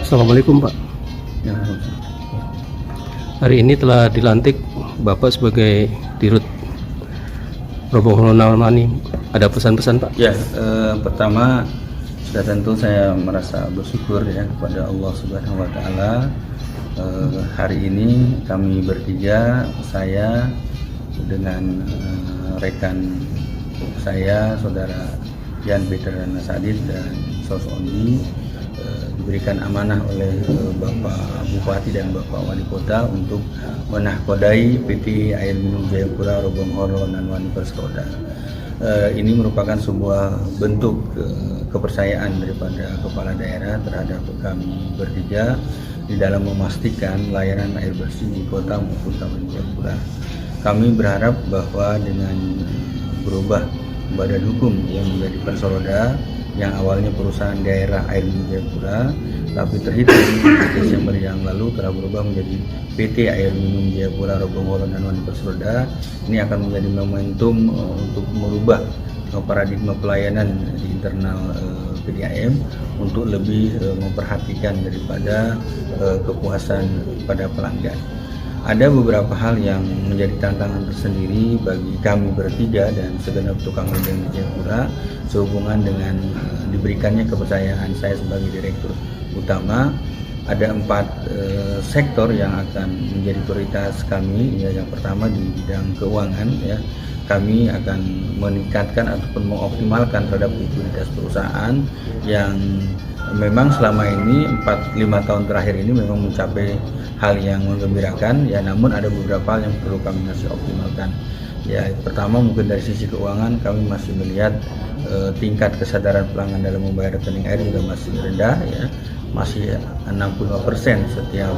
Assalamualaikum Pak. Ya, Hari ini telah dilantik Bapak sebagai Dirut Roboholo Nawani. Ada pesan-pesan Pak? ya pertama sudah tentu saya merasa bersyukur ya kepada Allah Subhanahu Wa Taala. Hari ini kami bertiga, saya dengan rekan saya, saudara Jan Peter Nasadid dan Sos Ondi, diberikan amanah oleh Bapak Bupati dan Bapak Wali Kota untuk menahkodai PT Air Minum Jayapura Roboholo Nawani Persroda. Ini merupakan sebuah bentuk kepercayaan daripada kepala daerah terhadap kami bertiga di dalam memastikan layanan air bersih di kota maupun Kabupaten Jayapura. Kami berharap bahwa dengan berubah badan hukum yang menjadi Persroda, yang awalnya perusahaan daerah air minum Jayapura, tapi terhitung Desember yang lalu telah berubah menjadi PT Air Minum Jayapura Roboholo Nawani Persroda. Ini akan menjadi momentum untuk merubah paradigma pelayanan di internal PDAM untuk lebih memperhatikan daripada kepuasan pada pelanggan. Ada beberapa hal yang menjadi tantangan tersendiri bagi kami bertiga dan segenap tukang ledeng di Jayapura sehubungan dengan diberikannya kepercayaan saya sebagai direktur utama. Ada 4 sektor yang akan menjadi prioritas kami. Ya, yang pertama di bidang keuangan, ya, kami akan meningkatkan ataupun mengoptimalkan terhadap likuiditas perusahaan yang memang selama ini 4-5 tahun terakhir ini memang mencapai hal yang menggembirakan, ya, namun ada beberapa hal yang perlu kami masih optimalkan. Ya, pertama mungkin dari sisi keuangan kami masih melihat tingkat kesadaran pelanggan dalam membayar rekening air juga masih rendah, ya, masih 65% setiap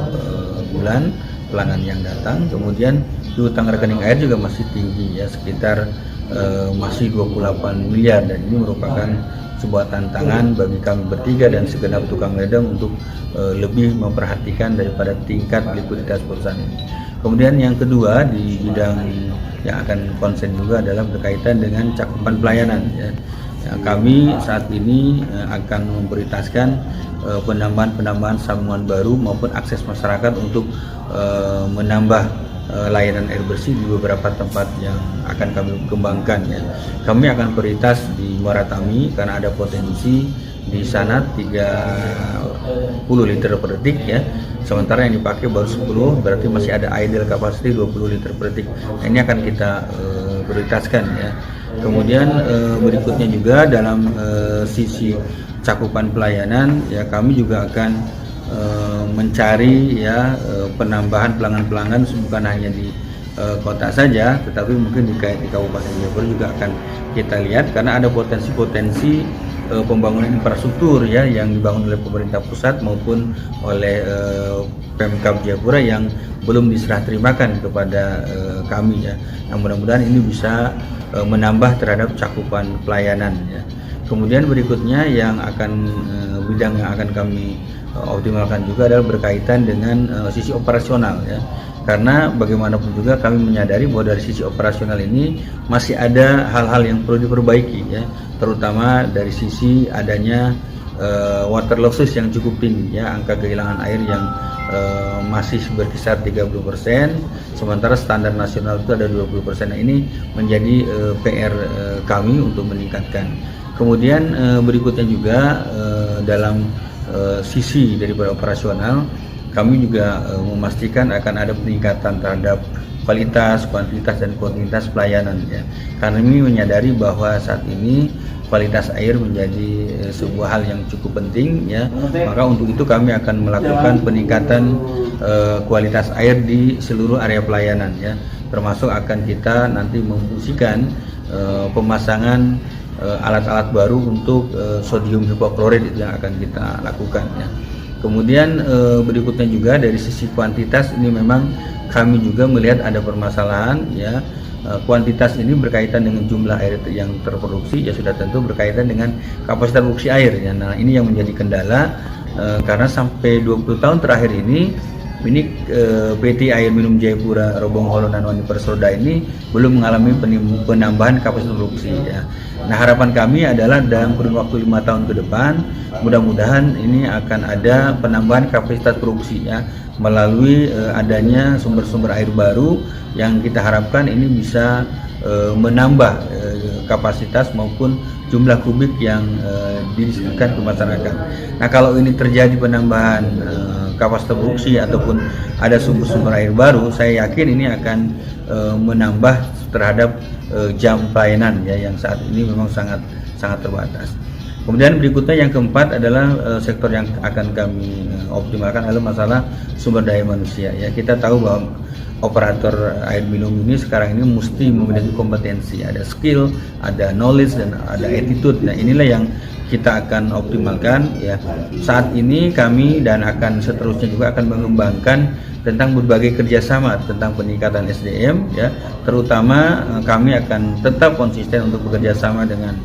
bulan pelanggan yang datang. Kemudian utang rekening air juga masih tinggi, ya, sekitar masih 28 miliar, dan ini merupakan sebuah tantangan bagi kami bertiga dan segenap tukang ledeng untuk lebih memperhatikan daripada tingkat likuiditas perusahaan ini. Kemudian yang kedua di bidang yang akan konsen juga adalah berkaitan dengan cakupan pelayanan, ya. Ya, kami saat ini akan memprioritaskan penambahan sambungan baru maupun akses masyarakat untuk menambah layanan air bersih di beberapa tempat yang akan kami kembangkan, ya. Kami akan prioritas di Muaratami karena ada potensi di sana 30 liter per detik, ya. Sementara yang dipakai baru 10, berarti masih ada idle capacity 20 liter per detik. Nah, ini akan kita prioritaskan, ya. Kemudian berikutnya juga dalam sisi cakupan pelayanan, ya, kami juga akan mencari, ya, penambahan pelanggan-pelanggan bukan hanya di kota saja, tetapi mungkin di Kabupaten Jayapura juga akan kita lihat karena ada potensi-potensi pembangunan infrastruktur, ya, yang dibangun oleh pemerintah pusat maupun oleh Pemkab Jayapura yang belum diserah terimakan kepada kami, ya. Nah, mudah-mudahan ini bisa menambah terhadap cakupan pelayanan, ya. Kemudian berikutnya yang akan bidang yang akan kami optimalkan juga adalah berkaitan dengan sisi operasional, ya. Karena bagaimanapun juga kami menyadari bahwa dari sisi operasional ini masih ada hal-hal yang perlu diperbaiki, ya, terutama dari sisi adanya water losses yang cukup tinggi, ya, angka kehilangan air yang masih berkisar 30%, sementara standar nasional itu ada 20%. Nah, ini menjadi PR kami untuk meningkatkan. Kemudian berikutnya juga dalam sisi daripada operasional, kami juga memastikan akan ada peningkatan terhadap kualitas, kuantitas, dan kuantitas pelayanan, ya. Karena kami menyadari bahwa saat ini kualitas air menjadi sebuah hal yang cukup penting, ya. Maka untuk itu kami akan melakukan peningkatan kualitas air di seluruh area pelayanan, ya. Termasuk akan kita nanti memfungsikan pemasangan alat-alat baru untuk sodium hipoklorit yang akan kita lakukan, ya. Kemudian berikutnya juga dari sisi kuantitas ini memang kami juga melihat ada permasalahan, ya. Kuantitas ini berkaitan dengan jumlah air yang terproduksi, ya, sudah tentu berkaitan dengan kapasitas produksi air, ya. Nah, ini yang menjadi kendala karena sampai 20 tahun terakhir ini PT Air Minum Jayapura Robong Holo dan Wani Persoda ini belum mengalami penambahan kapasitas produksi ya. Nah, harapan kami adalah dalam kurun waktu 5 tahun ke depan mudah-mudahan ini akan ada penambahan kapasitas produksi ya melalui adanya sumber-sumber air baru yang kita harapkan ini bisa menambah kapasitas maupun jumlah kubik yang didistribusikan ke masyarakat. Nah, kalau ini terjadi penambahan kapasitas produksi ataupun ada sumber-sumber air baru, saya yakin ini akan menambah terhadap jam pelayanan ya yang saat ini memang sangat terbatas. Kemudian berikutnya yang keempat adalah sektor yang akan kami optimalkan adalah masalah sumber daya manusia ya. Kita tahu bahwa operator air minum ini sekarang ini mesti memiliki kompetensi, ada skill, ada knowledge dan ada attitude. Nah, inilah yang kita akan optimalkan ya. Saat ini kami dan akan seterusnya juga akan mengembangkan tentang berbagai kerjasama tentang peningkatan SDM ya, terutama kami akan tetap konsisten untuk bekerja sama dengan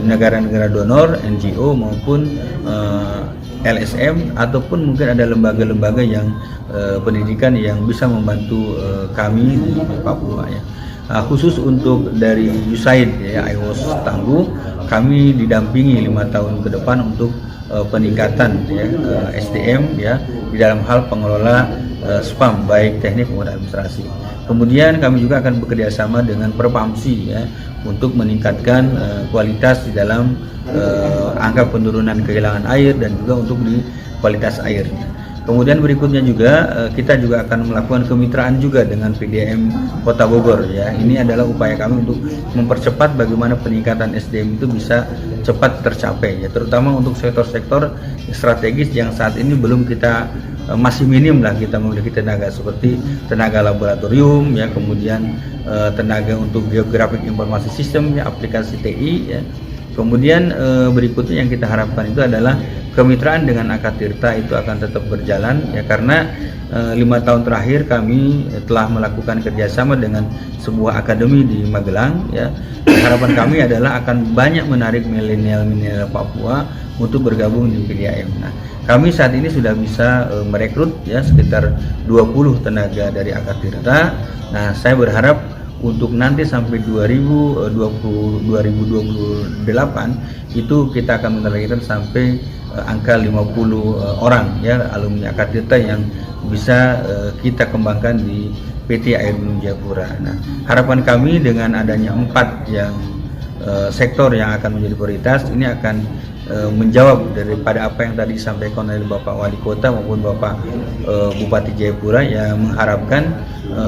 negara-negara donor, NGO maupun LSM ataupun mungkin ada lembaga-lembaga yang pendidikan yang bisa membantu kami di Papua ya. Khusus untuk dari USAID ya, IWOS Tangguh, kami didampingi 5 tahun ke depan untuk peningkatan ya, SDM ya di dalam hal pengelola spam baik teknik maupun administrasi. Kemudian kami juga akan bekerja sama dengan Perpamsi ya untuk meningkatkan kualitas di dalam angka penurunan kehilangan air dan juga untuk di kualitas air. Kemudian berikutnya juga kita juga akan melakukan kemitraan juga dengan PDAM Kota Bogor ya. Ini adalah upaya kami untuk mempercepat bagaimana peningkatan SDM itu bisa cepat tercapai ya, terutama untuk sektor-sektor strategis yang saat ini belum kita masih minim lah kita memiliki tenaga seperti tenaga laboratorium ya, kemudian tenaga untuk geographic informasi sistem ya, aplikasi TI ya. Kemudian berikutnya yang kita harapkan itu adalah kemitraan dengan Akatirta itu akan tetap berjalan ya, karena 5 tahun terakhir kami telah melakukan kerjasama dengan sebuah akademi di Magelang ya. Harapan kami adalah akan banyak menarik milenial Papua untuk bergabung di PDAM. Nah, kami saat ini sudah bisa merekrut ya sekitar 20 tenaga dari Akatirta. Nah, saya berharap untuk nanti sampai 2028 itu kita akan menargetkan sampai angka 50 orang ya alumni Akatirta yang bisa kita kembangkan di PT Air Minum Jayapura. Nah, harapan kami dengan adanya 4 yang sektor yang akan menjadi prioritas ini akan menjawab daripada apa yang tadi disampaikan oleh Bapak Wali Kota maupun Bapak Bupati Jayapura yang mengharapkan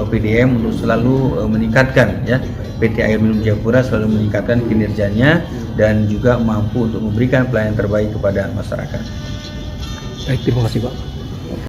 PDAM untuk selalu meningkatkan ya, PT Air Minum Jayapura selalu meningkatkan kinerjanya dan juga mampu untuk memberikan pelayanan terbaik kepada masyarakat. Baik, terima kasih Pak.